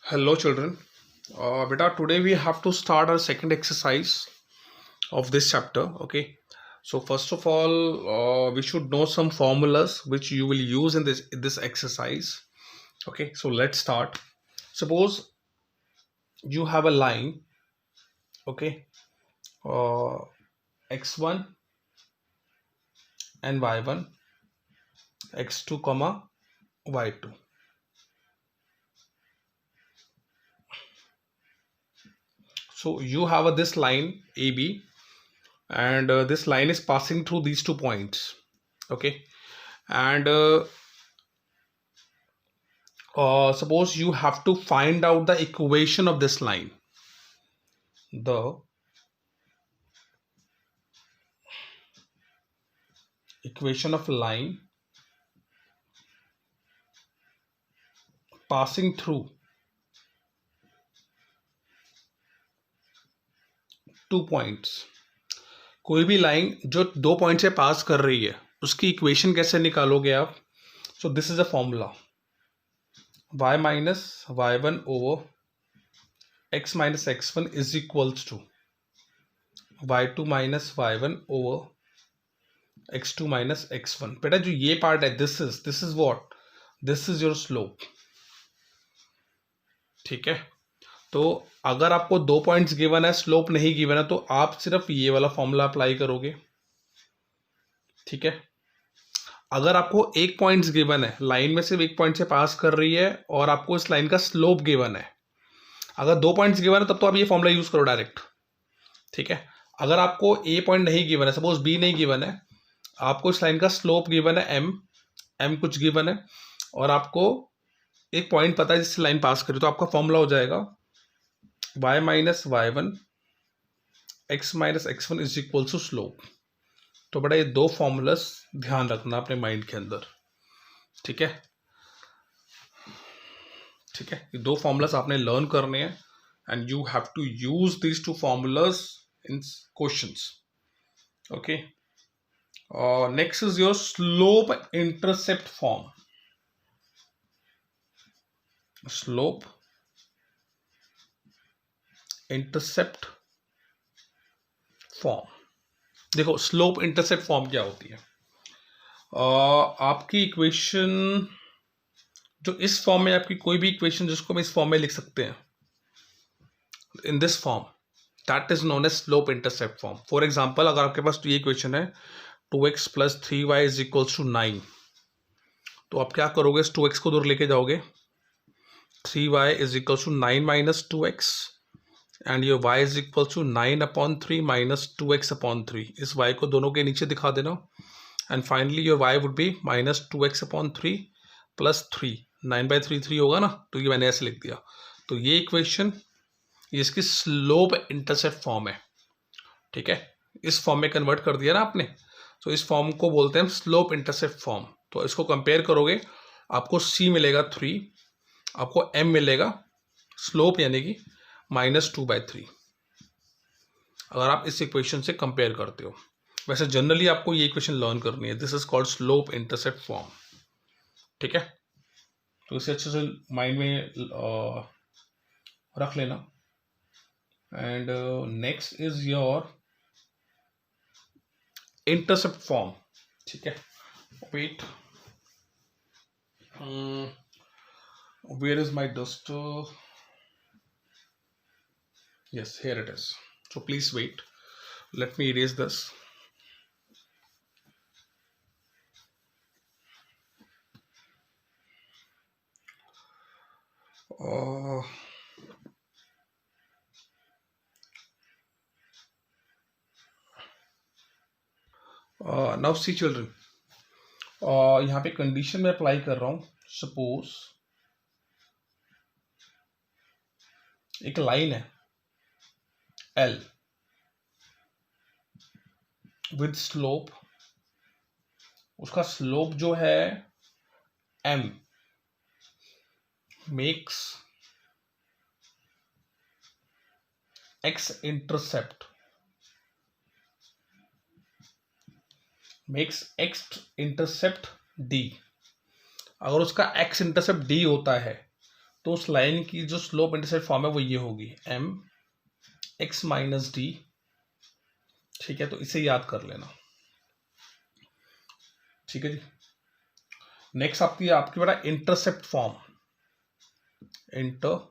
Hello, children. Beta, today we have to start our second exercise of this chapter. Okay. So first of all, we should know some formulas which you will use in this exercise. Okay. So let's start. Suppose you have a line. Okay. Uh, x1 and y1, x2 comma y2. So you have this line AB, and this line is passing through these 2 points. Okay. And suppose you have to find out the equation of this line. The equation of line passing through 2 points. कोई भी line जो 2 point से पास कर रही है उसकी equation कैसे निकालोगे आप? So this is a formula y minus y1 over x minus x1 is equals to y2 minus y1 over x2 minus x1. बेटा जो ये पार्ट है this is what, this is your slope. ठीक है. तो अगर आपको 2 पॉइंट्स गिवन है, स्लोप नहीं गिवन है, तो आप सिर्फ ये वाला फॉर्मूला अप्लाई करोगे. ठीक है. अगर आपको 1 पॉइंट्स गिवन है, लाइन में सिर्फ 1 पॉइंट से पास कर रही है और आपको इस लाइन का स्लोप गिवन है. अगर 2 पॉइंट्स गिवन है तब तो आप ये फॉर्मूला यूज करो डायरेक्ट. ठीक है. अगर आपको ए पॉइंट नहीं गिवन है, सपोज बी नहीं गिवन है, आपको इस लाइन का स्लोप गिवन है एम कुछ गिवन है, और आपको एक पॉइंट पता है जिससे लाइन पास करी, तो आपका फॉर्मूला हो जाएगा y minus y1 x minus x1 is equal to slope. तो बड़ा ये 2 फॉर्मूलास ध्यान रखना अपने माइंड के अंदर. ठीक है. ठीक है. ये 2 फॉर्मूलास आपने लर्न करने हैं and you have to use these 2 formulas in questions. Okay. Next is your slope intercept form. Slope intercept form. देखो स्लोप इंटरसेप्ट फॉर्म क्या होती है. आपकी इक्वेशन जो इस फॉर्म में, आपकी कोई भी इक्वेशन जिसको हम इस फॉर्म में लिख सकते हैं, in this form, that is known as slope intercept form. For example, अगर आपके पास ये इक्वेशन है 2x plus 3y is equals to 9, तो आप क्या करोगे, इस 2x को दूर लेके जाओगे, 3y is equals to 9 minus 2x, and your y is equal to 9/3 minus 2x/3. इस y को दोनों के नीचे दिखा देना, and finally your y would be minus 2x/3 plus 3. 9/3 3 होगा ना, तो ये मैंने ऐसे लिख दिया. तो ये इक्वेशन इसकी स्लोप इंटरसेप्ट फॉर्म है. ठीक है. इस फॉर्म में कन्वर्ट कर दिया ना आपने, तो इस फॉर्म को बोलते हैं स्लोप इंटरसेप्ट फॉर्म. तो इसको कंपेयर करोगे, आपको c मिलेगा 3, आपको m मिलेगा स्लोप यानी कि -2/3, अगर आप इस इक्वेशन से कंपेयर करते हो. वैसे जनरली आपको ये इक्वेशन लर्न करनी है. This is called slope intercept form. ठीक है. तो इसे अच्छे से माइंड में रख लेना. And next is your intercept form. ठीक है. Wait, where is my duster? Yes, here it is. So please wait. Let me erase this. Now see children. यहाँ पे कंडीशन में अप्लाई कर रहा हूँ. सपोज एक लाइन है L विद स्लोप, उसका स्लोप जो है M makes X intercept D. अगर उसका X इंटरसेप्ट D होता है तो उस लाइन की जो स्लोप इंटरसेप्ट फॉर्म है वो ये होगी एम एक्स माइनस डी। ठीक है, तो इसे याद कर लेना। ठीक है जी। नेक्स्ट आती है आपकी बेटा इंटरसेप्ट फॉर्म। इंटरसेप्ट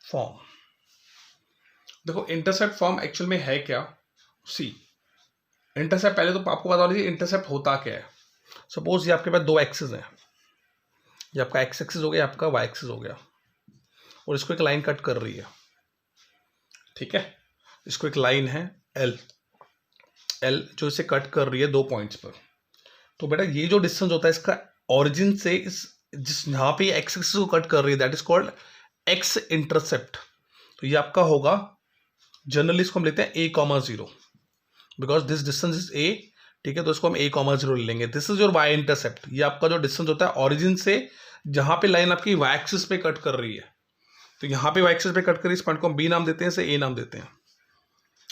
फॉर्म, देखो इंटरसेप्ट फॉर्म एक्चुअल में है क्या। सी इंटरसेप्ट, पहले तो आपको पता होना चाहिए इंटरसेप्ट होता क्या है। सपोज ये आपके पास दो एक्सिस हैं, ये आपका एक्स एक्सिस हो गया, आपका वाई एक्सिस हो गया, और इसको एक लाइन कट कर रही है। ठीक है, इसको एक लाइन है एल जो इसे कट कर रही है दो पॉइंट्स पर। तो बेटा ये जो डिस्टेंस होता है इसका ओरिजिन से इस जिस यहाँ पे एक्स एक्सिस को कट कर रही है that is called x intercept. तो ये आपका होगा, जनरली इसको हम लेते हैं a, 0 because this distance is a। ठीक है, तो इसको हम a, 0 ले लेंगे। This is your y intercept. ये आपका जो डिस्टेंस होता है ओरिजिन से जहां पे लाइन आपकी y एक्सिस पे कट कर रही है, तो यहाँ पे y एक्सिस पे कट कर रही है, इस पॉइंट को हम b नाम देते हैं, इसे a नाम देते हैं।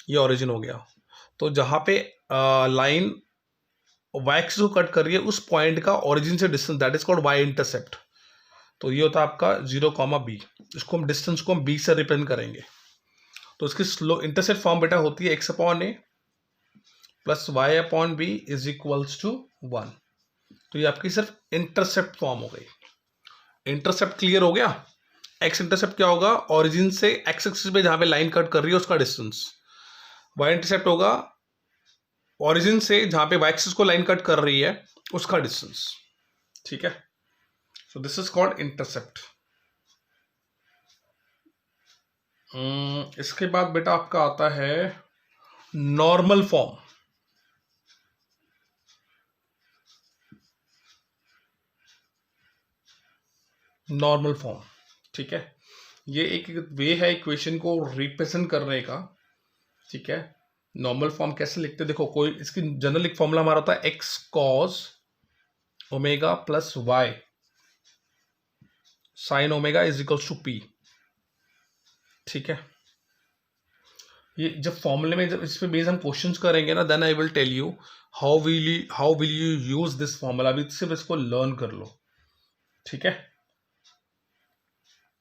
ये ओरिजिन हो गया। तो जहां पे लाइन y एक्सिस को कट कर रही है उस पॉइंट का ओरिजिन से distance that is called y intercept. तो ये होता है आपका 0, b। इसको हम डिस्टेंस को हम b से रिप्रेजेंट करेंगे। तो इसकी स्लो इंटरसेप्ट फॉर्म बेटा होती है x/a plus y/b is equals to 1। तो ये आपकी सिर्फ इंटरसेप्ट फॉर्म हो गई। इंटरसेप्ट क्लियर हो गया। एक्स इंटरसेप्ट क्या होगा, ओरिजिन से एक्स एक्सिस पे जहां पे लाइन कट कर रही है उसका डिस्टेंस। वाई इंटरसेप्ट होगा ओरिजिन से जहां पे वाई एक्सिस को लाइन कट कर रही है उसका डिस्टेंस। ठीक है, सो दिस इज कॉल्ड इंटरसेप्ट। इसके बाद बेटा आपका आता है नॉर्मल फॉर्म। नॉर्मल फॉर्म, ठीक है, ये एक वे है इक्वेशन को रिप्रेजेंट करने का। ठीक है, नॉर्मल फॉर्म कैसे लिखते हैं, देखो कोई इसकी जनरल एक फॉर्मूला हमारा होता है x cos omega plus y sine omega is equals to p. ठीक है, ये जब फॉर्मूले में जब इस पे बेस हम क्वेश्चंस करेंगे ना, then I will tell you how will you use this formula. अभी सिर्फ इसको लर्न कर लो। ठीक है,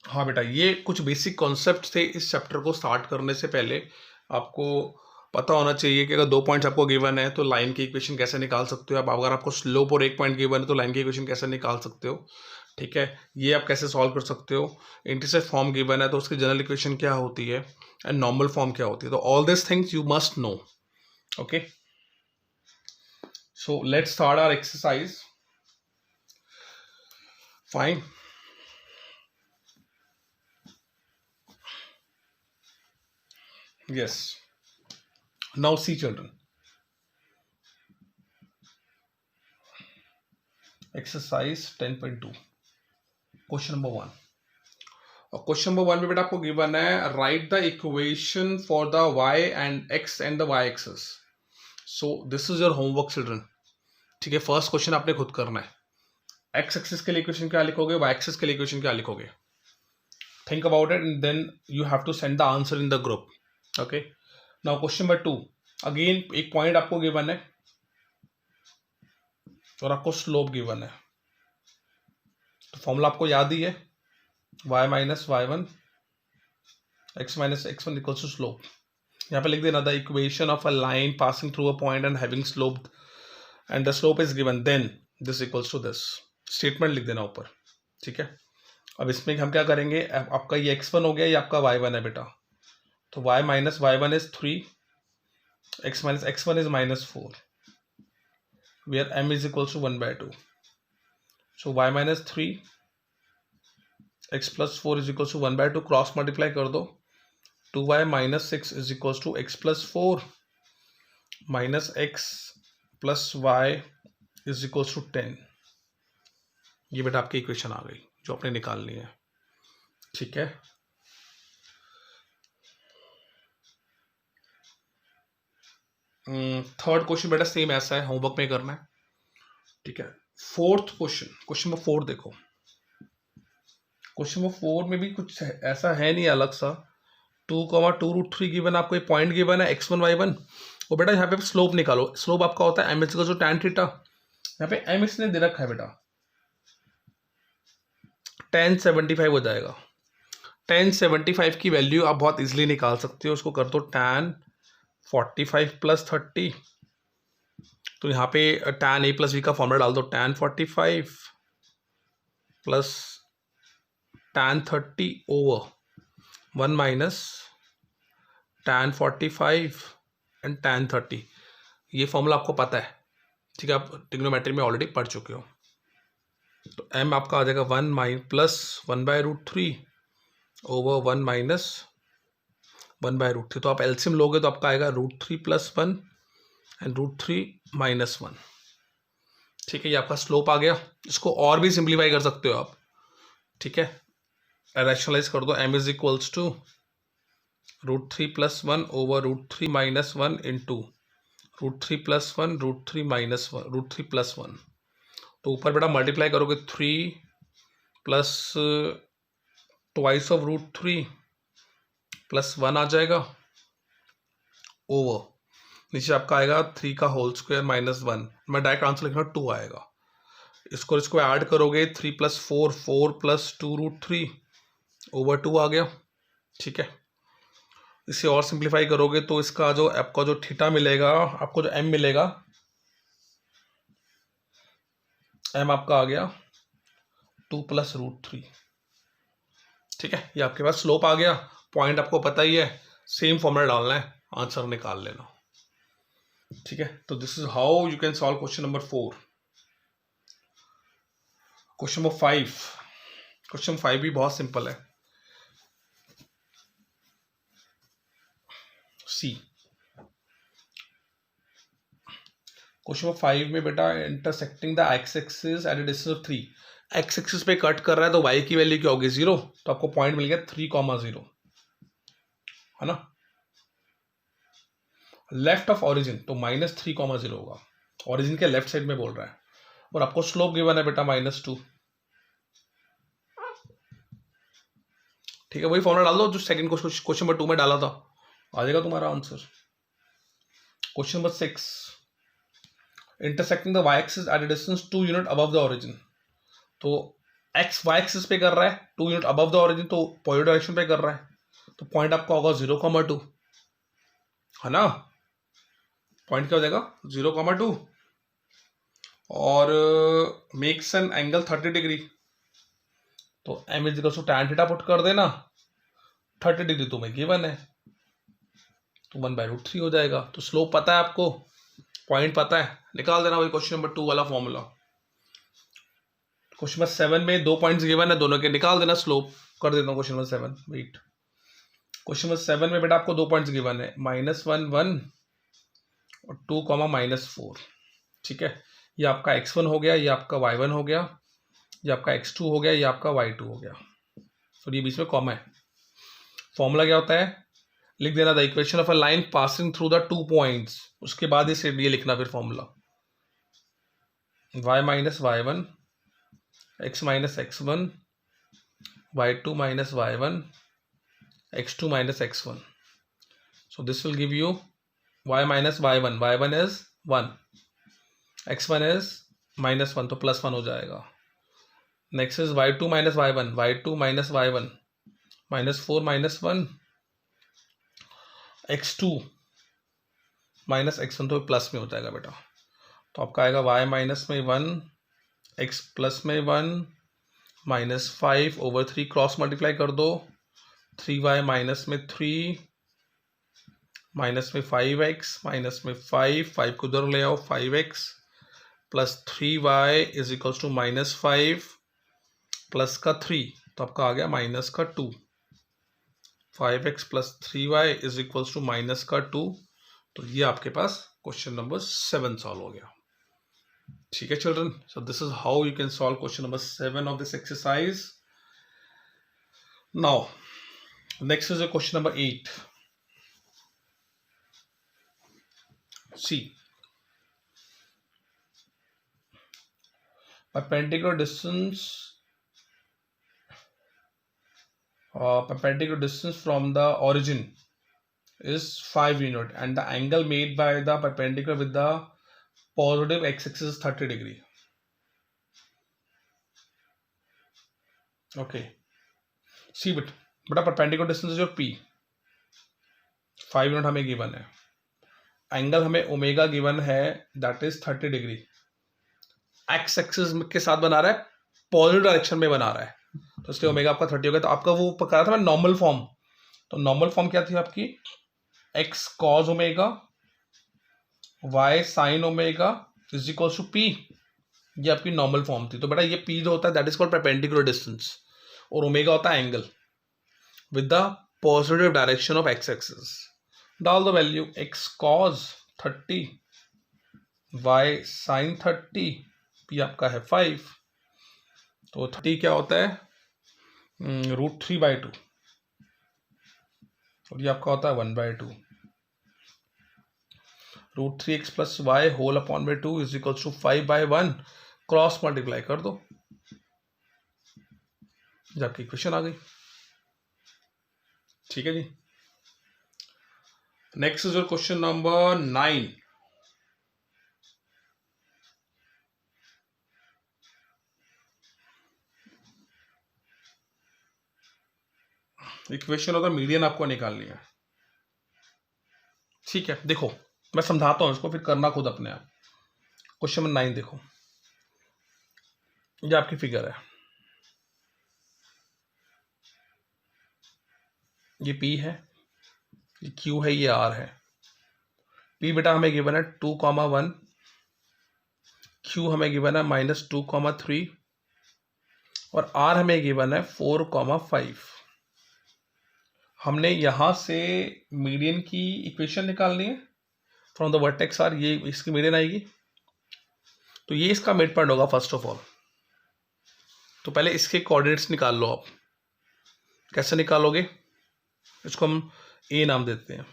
हाँ बेटा, ये कुछ बेसिक कॉन्सेप्ट थे। इस चैप्टर को स्टार्ट करने से पहले आपको पता होना चाहिए कि अगर दो पॉइंट्स आपको गिवन है तो लाइन की इक्वेशन कैसे निकाल सकते हो आप। अगर आपको स्लोप और एक पॉइंट गिवन है तो लाइन की इक्वेशन कैसे निकाल सकते हो। ठीक है, ये आप कैसे सॉल्व कर सकते हो। इंटरसेप्ट फॉर्म गिवन है तो उसकी जनरल इक्वेशन क्या होती है एंड नॉर्मल फॉर्म क्या होती है। तो all this things you must know. Okay, so let's start our exercise. Fine, yes, now see children, exercise 10.2 question number 1। और क्वेश्चन नंबर 1 में बेटा आपको गिवन है right the equation for the y and x and the y axis. So this is your homework children. ठीक है, first question आपने खुद करना है। x एक्सिस के लिए इक्वेशन क्या लिखोगे, y एक्सिस के लिए इक्वेशन क्या लिखोगे। Think about it and then you have to send the answer in the group. Okay, now question number 2, again एक पॉइंट आपको गिवन है और आपको स्लोप गिवन है। तो फॉर्मूला आपको याद ही है, y minus y1 x minus x1 equals to slope. यहाँ पे लिख देना the equation of a line passing through a point and having slope and the slope is given, then this equals to this. Statement लिख देना ऊपर। ठीक है, अब इसमें हम क्या करेंगे, आपका ये x1 हो गया, ये आपका y1 है बेटा। तो y minus y1 is 3, x minus x1 is -4, where m is equals to 1/2. So y minus 3 x plus 4 is equals to 1/2, cross multiply कर दो। 2y minus 6 is equals to x plus 4 minus x plus y is equals to 10। ये बेटा आपकी equation आ गई जो आपने निकालनी है। ठीक है, थर्ड क्वेश्चन बेटा सेम ऐसा है, होमवर्क में करना है। ठीक है, फोर्थ क्वेश्चन, क्वेश्चन नंबर 4 देखो। क्वेश्चन नंबर 4 में भी कुछ ऐसा है नहीं अलग सा। 2,2√3 गिवन, आपको एक पॉइंट गिवन है x1 y1। और बेटा यहाँ पे स्लोप निकालो। स्लोप आपका होता है m = tan थीटा, यहाँ पे एम इसने दे रखा है बेटा, tan 75 हो जाएगा। tan 75 की वैल्यू आप बहुत इजीली निकाल सकते हो, उसको कर दो tan 45 प्लस 30, तो यहाँ पे tan a प्लस बी का फॉर्मूला डाल दो, tan 45 plus tan 30 over 1 minus tan 45 and tan 30। ये फॉर्मूला आपको पता है, ठीक है, आप ट्रिग्नोमेट्री में ऑलरेडी पढ़ चुके हो। तो m आपका आ जाएगा 1 प्लस 1/√3 ओवर 1 माइनस 1/√3। तो आप एलसीएम लोगे तो आपका आएगा √3 प्लस 1 एंड √3 माइनस 1। ठीक है, ये आपका स्लोप आ गया। इसको और भी सिंप्लीफाई कर सकते हो आप, ठीक है, रैशनलाइज कर दो। m is equals to √3 plus 1 over √3 minus 1 into √3 plus 1 √3 minus 1 √3 plus 1। तो ऊपर बेटा मल्टीप्लाई करोगे 3 प्लस ट्वाइस ऑफ √3 प्लस 1 आ जाएगा ओवर, नीचे आपका आएगा 3 का होल स्क्वायर माइनस 1। मैं डायरेक्ट आंसर लिख रहा हूँ 2 आएगा। इसको ऐड करोगे 3 प्लस 4 4 प्लस 2√3 ओवर 2 आ गया। ठीक है, इसे और सिंप्लीफाई करोगे तो इसका जो आपका जो थीटा मिलेगा, आपको जो m मिलेगा, m आपका आ गया 2 प्लस √3। ठीक है, ये आपके पास स्लोप आ गया। पॉइंट आपको पता ही है, सेम फॉर्मूला डालना है, आंसर निकाल लेना। ठीक है, तो this is how you can solve question number 4। Question number 5, question 5 भी बहुत सिंपल है। सी क्वेश्चन नंबर 5 में बेटा, intersecting the x axis at a distance of 3, x axis पे कट कर रहा है तो y की वैल्यू क्या होगी 0, तो आपको पॉइंट मिल गया 3,0, है ना। लेफ्ट ऑफ ऑरिजिन तो -3,0 होगा, ऑरिजिन के लेफ्ट साइड में बोल रहा है, और आपको स्लोप गिवन है बेटा -2। ठीक है, वही फॉर्मूला डाल दो जो सेकंड क्वेश्चन नंबर 2 में डाला था, आ जाएगा तुम्हारा answer. Question number 6, intersecting the y axis at a distance 2 unit above the origin, तो x y एक्सिस पे कर रहा है 2 यूनिट अबव द ऑरिजिन, तो पॉजिटिव डायरेक्शन पे कर रहा है, तो पॉइंट आपका होगा 0,2, है ना। पॉइंट क्या हो जाएगा 0,2, और मेक्स एन एंगल 30 डिग्री, तो m is equal to tan theta put कर देना, 30 डिग्री तुम्हें गिवन है, तो 1/√3 हो जाएगा। तो स्लोप पता है आपको, पॉइंट पता है, निकाल देना वही क्वेश्चन नंबर 2 वाला फॉर्मूला। क्वेश्चन नंबर 7 में 2 पॉइंट्स गिवन है, दोनों के निकाल देना स्लोप। कर देता हूँ question number 7, wait. Question number 7 में बेटा आपको 2 पॉइंट्स गिवन है, -1 1 और 2, -4। ठीक है, ये आपका x1 हो गया, ये आपका y1 हो गया, ये आपका x2 हो गया, ये आपका y2 हो गया, और ये बीच में कॉमा है। फॉर्मूला क्या होता है, लिख देना the equation of a line passing through the 2 points, उसके बाद इसे ये लिखना फिर formula, y minus y1 x minus x1 y2 minus y1 x2 minus x1. So this will give you y minus y1, y1 is 1, x1 is -1, तो +1 हो जाएगा। Next is y2 minus y1, y2 minus y1 -4 -1 x2 minus x1, तो plus में हो जाएगा बेटा। तो आपका आएगा y माइनस में 1 x प्लस में 1 -5 ओवर 3, क्रॉस मल्टीप्लाई कर दो, 3y माइनस में 3 माइनस में 5x माइनस में 5 को उधर ले आओ, 5x plus 3y is equals to -5 plus का 3, तो आपका आ गया माइनस का 2। 5x plus 3y is equals to minus का 2। तो ये आपके पास क्वेश्चन नंबर 7 सॉल्व हो गया। ठीक है children, so this is how you can solve question number 7 of this exercise. Now next is question number 8। See, perpendicular distance from the origin is 5 unit and the angle made by the perpendicular with the positive x-axis is 30 degree. Okay, सी बेटा perpendicular distance your P, 5 unit हमें given है, angle हमें omega given है that is 30 degree, x axis के साथ बना रहा है, पॉजिटिव डायरेक्शन में बना रहा है, तो इसलिए ओमेगा आपका 30 हो गया। तो आपका वो पकड़ा था मैं नॉर्मल फॉर्म, तो नॉर्मल फॉर्म क्या थी आपकी, x cos omega y sine omega is equal to p, ये आपकी नॉर्मल फॉर्म थी। तो बेटा ये पी जो होता है that is called perpendicular distance, और ओमेगा होता है angle with the positive direction of x axis. डाल दो value, x cos 30 y sine 30, p आपका है 5, तो 30 क्या होता है √3/2, और ये आपका होता है 1/2, √3x plus Y whole upon में 2 is equal to 5/1, cross multiply कर दो, ये आपकी इक्वेशन आ गई। ठीक है जी, next is your question number 9। Equation of the median आपको निकालनी है। ठीक है, देखो मैं समझाता हूं इसको, फिर करना खुद अपने आप। क्वेश्चन नंबर 9 देखो, ये आपकी फिगर है, ये P है, ये Q है, ये R है। P बेटा हमें गिवन है 2,1, Q हमें गिवन है -2,3, और R हमें गिवन है 4,5। हमने यहां से मीडियन की इक्वेशन निकालनी है फ्रॉम द वर्टेक्स आर, ये इसकी मीडियन आएगी, तो ये इसका मिड पॉइंट होगा फर्स्ट ऑफ ऑल। तो पहले इसके कोऑर्डिनेट्स निकाल लो आप। कैसे निकालोगे, इसको हम ए नाम देते हैं,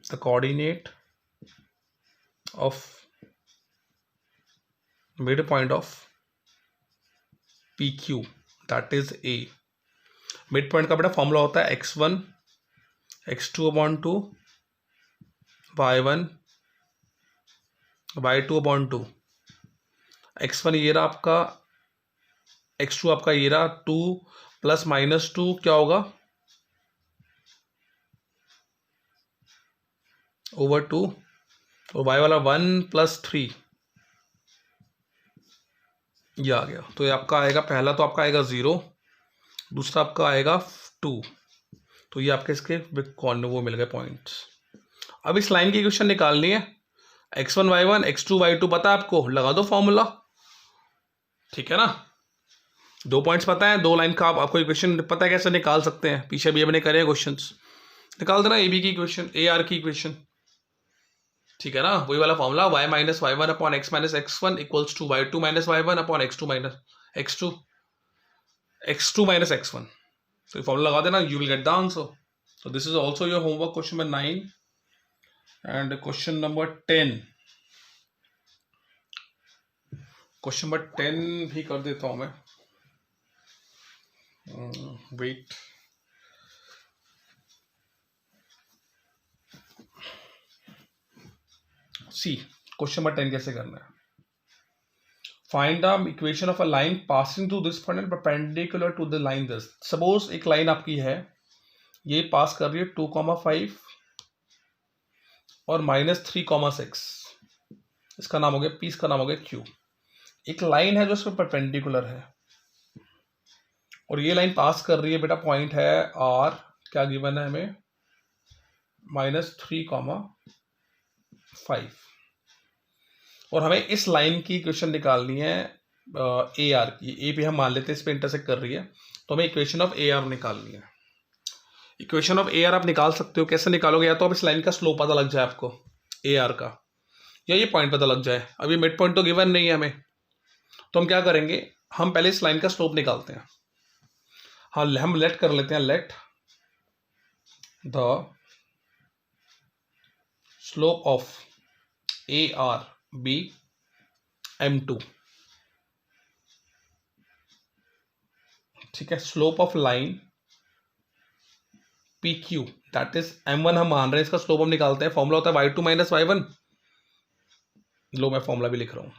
the coordinate of mid point of PQ that is A। Mid point का बेटा फॉर्मूला होता है x1 x2/2 y1 y2/2। x1 ये रहा आपका, x2 आपका ये रहा, 2 + -2 क्या होगा /2, और y वाला 1 + 3, ये आ गया। तो ये आपका आएगा, पहला तो आपका आएगा 0, दूसरा आपका आएगा 2, तो ये आपके इसके कॉर्नर वो मिल गए पॉइंट्स। अब इस लाइन की इक्वेशन निकालनी है, x1 y1 x2 y2 पता है आपको, लगा दो फॉर्मूला। ठीक है ना, 2 पॉइंट्स पता है, 2 लाइन का आपको इक्वेशन पता है कैसे निकाल सकते हैं, पीछे भी हमने करे हैं क्वेश्चंस, निकाल देना AB की इक्वेशन, AR की इक्वेशन। ठीक है ना, वही वाला formula, y - y1 upon x - x1 equals to y2 - y1 upon x2 - x1। तो ये फॉर्मूला लगा देना, you will get the answer. So this is also your homework, question number 9 and question number 10। Question number 10 भी कर देता हूं मैं, wait, सी question number 10 कैसे करना है। Find the equation of a line passing through this point and perpendicular to the line this. Suppose एक line आपकी है, ये पास कर रही है 2,5 और -3,6, इसका नाम हो गया P, इसका नाम हो गया Q। एक लाइन है जो इसमें परपेंडिकुलर है, और ये लाइन पास कर रही है बेटा, पॉइंट है R, क्या गिवन है हमें -3,5, और हमें इस लाइन की इक्वेशन निकालनी है AR की। ए पे हम मान लेते हैं इस पे इंटरसेक्ट कर रही है, तो हमें इक्वेशन ऑफ AR निकालनी है। इक्वेशन ऑफ AR आप निकाल सकते हो, कैसे निकालोगे, या तो आप इस लाइन का स्लोप पता लग जाए आपको AR का, या ये पॉइंट पता लग जाए। अभी मिड पॉइंट तो गिवन नहीं है हमें, तो हम क्या करेंगे, हम पहले इस लाइन का स्लोप निकालते हैं। हाँ, हम लेट कर लेते हैं, let the slope of AR be m2। ठीक है, slope of line PQ that is m1 हम मान रहे हैं, इसका स्लोप हम निकालते हैं, फॉर्मूला होता है y2 - y1 लो मैं फॉर्मूला भी लिख रहा हूँ,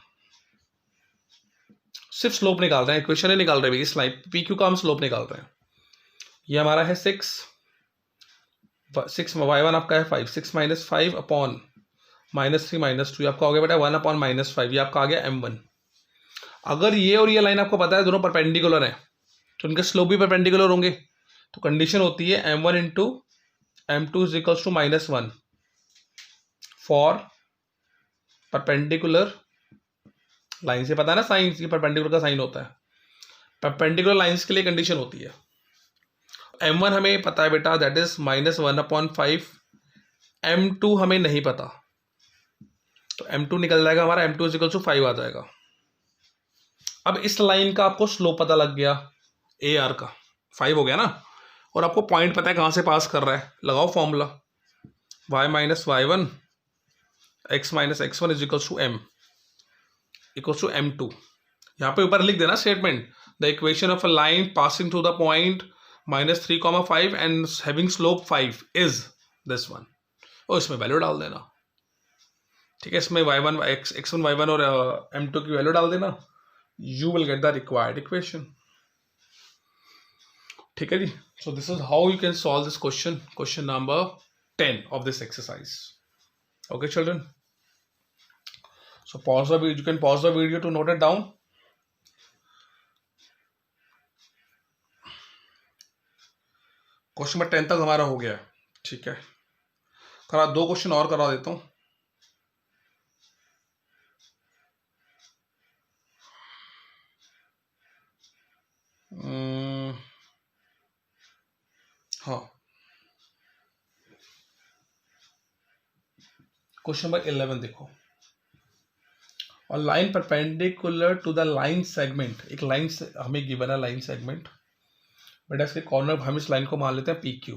सिर्फ स्लोप निकाल रहे हैं, इक्वेशन ही निकाल रहे हैं, इस लाइन पी क्यू का हम स्लोप निकाल रहे हैं। ये हमारा है 6 y1 आपका है 5, 6 - 5 अपॉन -3 -2, ये आपका हो गया बेटा 1 अपॉन -5, ये आपका आ गया m1। अगर ये और ये लाइन आपको पता है दोनों परपेंडिकुलर हैं तो उनके स्लोप भी परपेंडिकुलर होंगे, तो कंडीशन होती है m1 into m2 is equals to -1 for perpendicular line. से पता है ना साइन, ये परपेंडिकुलर का साइन होता है, परपेंडिकुलर लाइंस के लिए कंडीशन होती है। m1 हमें पता है बेटा, दैट इज -1/5, m2 हमें नहीं पता, तो m2 निकल जाएगा हमारा, m2 इज इक्वल टू 5 आ जाएगा। अब इस लाइन का आपको स्लोप पता लग गया, AR का 5 हो गया ना, और आपको पॉइंट पता है कहाँ से पास कर रहा है, लगाओ formula, y - y1 x - x1 is equal to m equal to m2। यहाँ पे ऊपर लिख देना statement, the equation of a line passing through the point -3, 5 and having slope 5 is this one, और इसमें वैल्यू डाल देना। ठीक है, इसमें y1 x1 y1 और m2 की वैल्यू डाल देना, you will get the required equation. ठीक है जी, so this is how you can solve this question, question number 10 of this exercise. Okay children, so pause the video, you can pause the video to note it down। Question number 10 तक हमारा हो गया है। ठीक है, करा 2 question और करा देता हूं। हाँ, क्वेश्चन नंबर 11 देखो, और line perpendicular to the line segment, एक लाइन से हमें गिवन है लाइन सेगमेंट, बेटा इसके कॉर्नर, हम इस लाइन को मान लेते हैं PQ,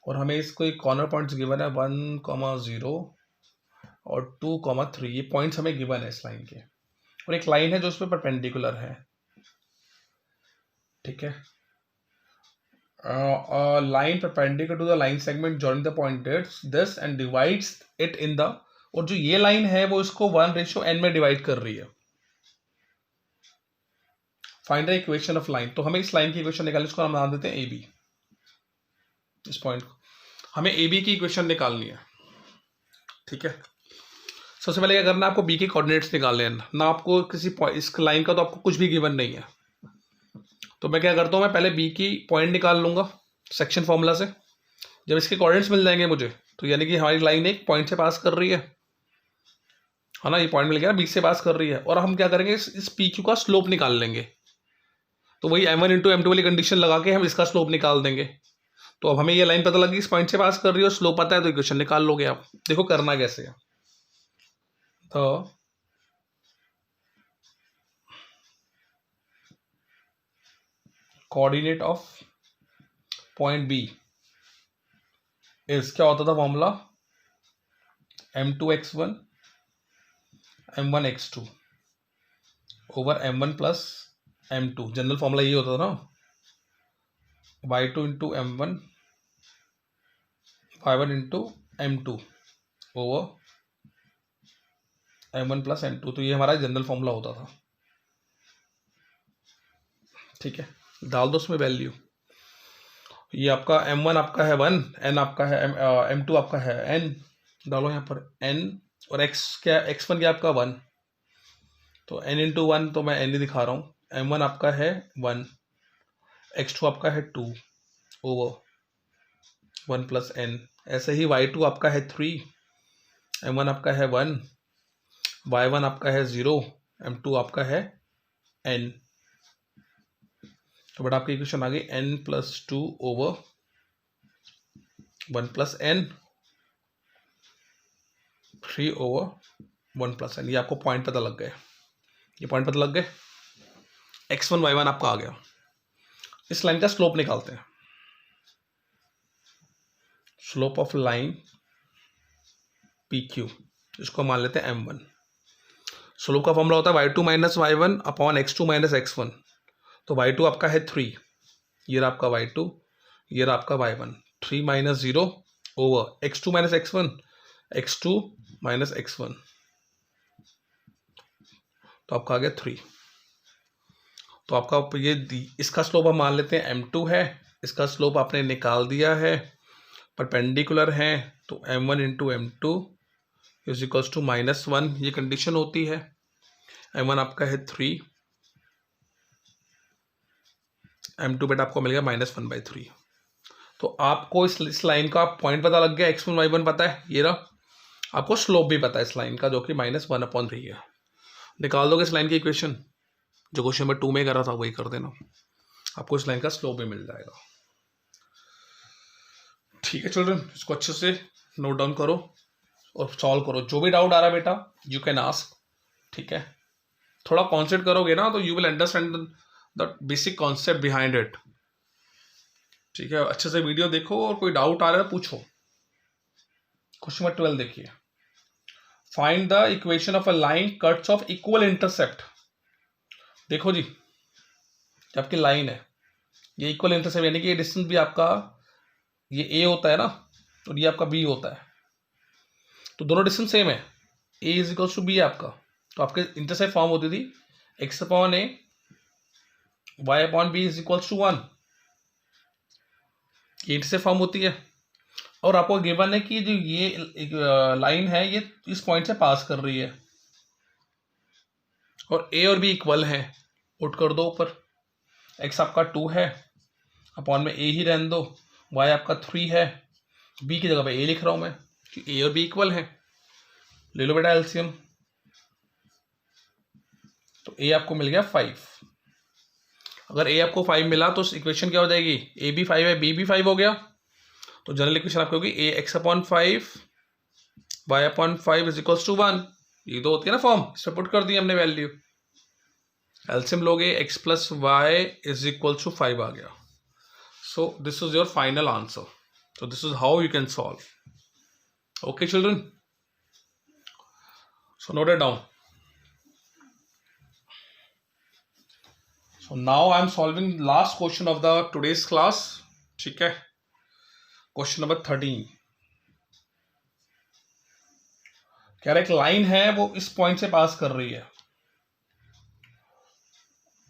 और हमें इसको एक कॉर्नर पॉइंट्स गिवन है 1,0 और 2,3, ये पॉइंट्स हमें गिवन है इस लाइन के, और एक लाइन है जो उस पर परपेंडिकुलर है। ठीक है, line perpendicular to the line segment joining the point this and divides it in the, और जो ये लाइन है वो इसको 1:n में डिवाइड कर रही है। Find the equation of line, तो हमें इस लाइन की इक्वेशन निकालनी, इसको हम नाम देते हैं AB, इस पॉइंट को हमें AB की इक्वेशन निकालनी है। ठीक है, सबसे पहले क्या करना है, आपको B के कोऑर्डिनेट्स निकालने हैं ना, आपको किसी इस लाइन का तो आपको कुछ भी गिवन नहीं है, तो मैं क्या करता हूँ, मैं पहले B की पॉइंट निकाल लूंगा सेक्शन फॉर्मूला से। जब इसके कोऑर्डिनेट्स मिल जाएंगे मुझे, तो यानी कि हमारी लाइन एक पॉइंट से पास कर रही है ना, ये पॉइंट मिल गया, B से पास कर रही है, और हम क्या करेंगे, इस PQ का स्लोप निकाल लेंगे, तो वही m1 इंटू m2 वाली कंडीशन लगा के हम इसका स्लोप निकाल देंगे। तो अब हमें ये लाइन पता लगी इस पॉइंट से पास कर रही है और स्लोप पता है, तो इक्वेशन निकाल लोगे आप। देखो करना कैसे है, तो coordinate of point B is, क्या होता था formula, m2x1 m1x2 over m1 plus m2, general formula ये होता था ना, y2 into m1 y1 into m2 over m1 plus m2, तो ये हमारा जनरल फॉर्मूला होता था। ठीक है, डाल दो उसमें वैल्यू, ये आपका m1 आपका है 1, n आपका है m2 आपका है n, डालो यहाँ पर n, और x क्या, x1 क्या आपका 1, तो n इंटू 1, तो मैं n ही दिखा रहा हूँ, m1 आपका है 1, x2 आपका है 2 ओवर 1 प्लस n, ऐसे ही y2 आपका है 3, m1 आपका है 1, y1 आपका है 0, m2 आपका है n, तो बड़ा आपकी इक्वेशन आ गई n+2 over 1 plus n, 3 over 1 plus n, ये आपको पॉइंट पता लग गए, ये पॉइंट पता लग गए, x1 y1 आपका आ गया। इस लाइन का स्लोप निकालते हैं, स्लोप ऑफ लाइन PQ, इसको मान लेते हैं m1। स्लोप का फॉर्मूला होता है y2 minus y1 upon x2 minus x1, तो y2 आपका है 3, ये रहा आपका y2, ये रहा आपका y1, 3 minus 0 over x2 minus x1, x2 minus x1, तो आपका आ गया 3। तो आपका ये इसका स्लोप हम मान लेते हैं m2 है, इसका स्लोप आपने निकाल दिया है, परपेंडिकुलर है, तो m1 into m2 is equals to -1, ये कंडीशन होती है। m1 आपका है 3, m2 बेटा आपको मिल गया -1/3। तो आपको इस लाइन का पॉइंट पता लग गया, x1 y1 पता है, ये रहा। आपको स्लोप भी पता है इस लाइन का, जो कि -1/3 है। निकाल दोगे इस लाइन की इक्वेशन, जो क्वेश्चन नंबर 2 में कर रहा था वही कर देना, आपको इस लाइन का स्लोप भी मिल जाएगा। ठीक है चिल्ड्रन, इसको अच्छे से नोट डाउन करो और सॉल्व करो। जो भी डाउट आ रहा है बेटा यू कैन आस्क, ठीक है। थोड़ा कॉन्सेप्ट करोगे ना तो you will understand the basic concept behind it, ठीक है। अच्छे से वीडियो देखो और कोई डाउट आ रहा है पूछो। क्वेश्चन नंबर 12 देखिए, find the equation of a line cuts of equal intercept. देखो जी, आपकी लाइन है, ये इक्वल इंटरसेप्ट यानी कि ये डिस्टेंस भी आपका ये ए होता है ना, और ये आपका बी होता है, तो दोनों डिस्टेंस सेम है, a is equals to b आपका। तो आपके इंटरसेप्ट फॉर्म होती थी x upon a y upon b is equals to 1, ये इंटरसेप्ट फॉर्म होती है। और आपको गिवन है कि जो ये लाइन है ये इस पॉइंट से पास कर रही है, और ए और बी इक्वल है, पुट कर दो ऊपर, x आपका 2 है, अपॉन में a ही रहने दो, y आपका 3 है, b की जगह पे a लिख रहा हूं मैं कि a और b इक्वल है। ले लो बेटा एलसीएम, तो a आपको मिल गया 5। अगर a आपको 5 मिला तो इक्वेशन क्या हो जाएगी, a भी 5 है b भी 5 हो गया, तो जनरल इक्वेशन आपकी होगी a x upon 5 y upon 5 is equals to 1। ये तो होती है ना फॉर्म, इसमें पुट कर दी हमने वैल्यू, एलसीएम लोगे x plus y is equal to 5 आ गया। So this is your final answer. So this is how you can solve. Okay children, so note it down. So now I am solving last question of the today's class, ठीक है। Question number 13 कह रहा है एक line है वो इस point से पास कर रही है,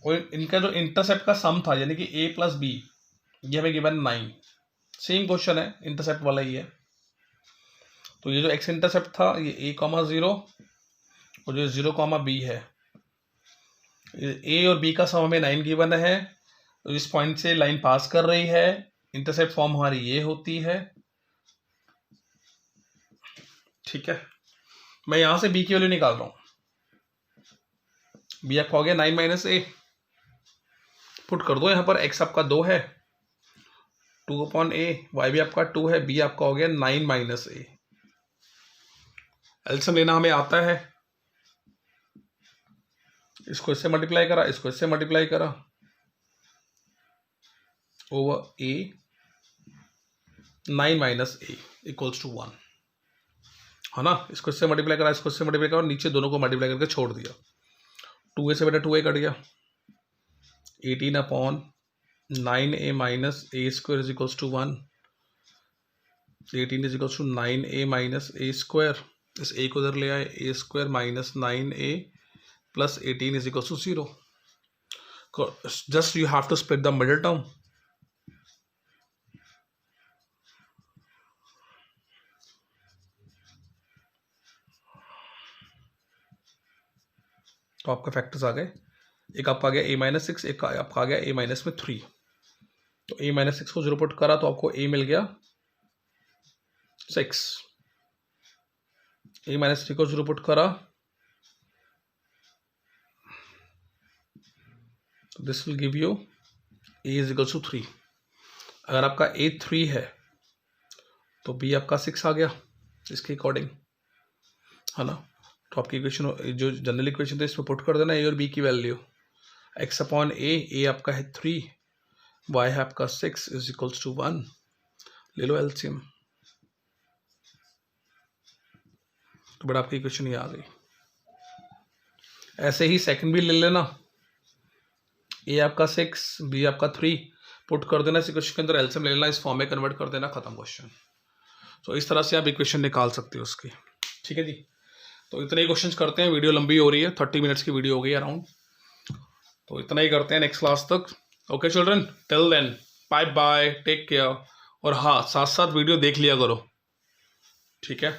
और इनका जो इंटरसेप्ट का सम था यानी कि a प्लस बी, ये हमें गिवन 9। सेम क्वेश्चन है, इंटरसेप्ट वाला ही है। तो ये जो x इंटरसेप्ट था ये a,0 और जो 0,b है, a और b का सम हमें 9 गिवन है। तो इस पॉइंट से लाइन पास कर रही है, इंटरसेप्ट फॉर्म हमारी ये होती है, ठीक है। मैं यहां से b की वैल्यू निकाल रहा हूं, b आपका हो गया 9 माइनस a, पुट कर दो यहां पर, x आपका 2 है, 2 अपॉन a, y भी आपका 2 है, b आपका हो गया 9 माइनस a। एलसीएम लेना हमें आता है, इसको इससे मल्टीप्लाई करा, इसको इससे मल्टीप्लाई करा, over a 9 minus a equals to 1, है ना। इसको इससे मल्टीप्लाई करा, इसको इससे मल्टीप्लाई करा, नीचे दोनों को मल्टीप्लाई करके छोड़ दिया, 2a से बेटा 2a कट गया, 18 upon 9a minus a square is equals to 1, 18 is equals to 9a minus a square, इस a को उधर ले आए, a square minus 9a plus 18 is equals to 0। Just you have to split the middle term, तो आपका factors आ गए, एक आपका आ गया a माइनस 6, एक आपका आ गया a माइनस में 3। तो a माइनस 6 को 0 पुट करा तो आपको a मिल गया 6, a माइनस 3 को 0 पुट करा तो this will give you a is equal to 3। अगर आपका a 3 है तो b आपका 6 आ गया इसके अकॉर्डिंग, है ना। तो आपकी इक्वेशन जो जनरल इक्वेशन था इसमें पुट कर देना a और b की वैल्यू, x अपॉन a आपका है 3, y है आपका 6 इज इक्वल्स टू 1। ले लो एलसीएम, तो बड़ा आपकी इक्वेशन ये आ गई। ऐसे ही सेकंड भी ले लेना, a आपका 6, b आपका 3, पुट कर देना इस इक्वेशन के अंदर, एलसीएम ले लेना, इस फॉर्म में कन्वर्ट कर देना, खत्म क्वेश्चन। तो इस तरह से आप इक्वेशन निकाल सकते हो उसकी, ठीक है जी। तो इतने ही क्वेश्चंस करते हैं, वीडियो लंबी हो रही है, 30 मिनट्स की वीडियो हो गई अराउंड, तो इतना ही करते हैं नेक्स्ट क्लास तक। Okay children, till then bye bye, take care. और हाँ, साथ साथ वीडियो देख लिया करो, ठीक है।